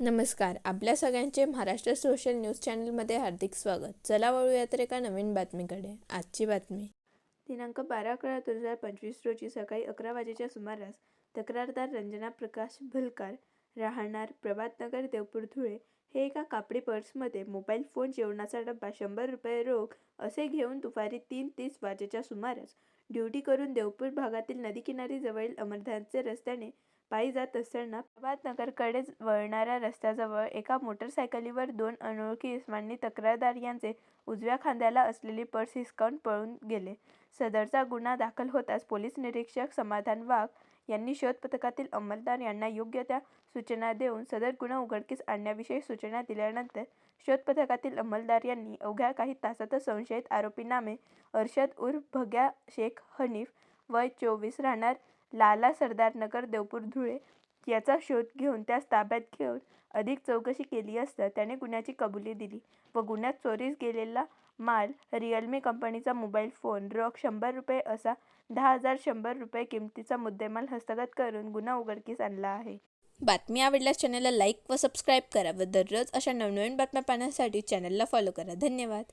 नमस्कार. आपल्या सगळ्यांचे महाराष्ट्र सोशल न्यूज चॅनलमध्ये हार्दिक स्वागत. चला वळूया तर एका नवीन बातमीकडे. आजची बातमी दिनांक 12/11/2025 रोजी सकाळी 11 वाजेच्या सुमारास तक्रारदार रंजना प्रकाश भलकार राहणार प्रभातनगर देवपूर धुळे हे एका कापडी पर्समध्ये मोबाईल फोन, जेवणाचा डब्बा, 100 रुपये रोख असे घेऊन दुपारी 3:30 वाजेच्या सुमारास ड्युटी करून देवपूर भागातील नदीकिनारी जवळील अमरधानचे रस्त्याने पायी जात असताना प्रभातनगरकडे वळणाऱ्या रस्त्याजवळ एका मोटरसायकलीवर 2 अनोळखी इसमांनी तक्रारदार यांचे उजव्या खांद्याला असलेली पर्स हिसकावून पळून गेले. सदरचा गुन्हा दाखल होताच पोलीस निरीक्षक समाधान वाघ यांनी शोध पथकातील अंमलदार यांना योग्य त्या सूचना देऊन सदर गुन्हा उघडकीस आणण्याविषयी सूचना दिल्यानंतर शोध पथकातील अंमलदार यांनी अवघ्या काही तासातच संशयित आरोपी नामे अर्शद उर्फ भग्या शेख हनीफ वय 24 राहणार लाला सरदारनगर देवपूर धुळे याचा शोध घेऊन त्यास ताब्यात घेऊन अधिक चौकशी केली असता त्याने गुन्ह्याची कबुली दिली व गुन्ह्यात चोरीस गेलेला माल, रिअलमी कंपनीचा मोबाईल फोन, रोख 100 रुपये असा 10,100 रुपये किमतीचा मुद्देमाल हस्तगत करून गुन्हा उघडकीस आणला आहे. बातमी आवडल्यास चॅनलला लाईक व सबस्क्राईब करा व दररोज अशा नवनवीन बातम्या पाहण्यासाठी चॅनलला फॉलो करा. धन्यवाद.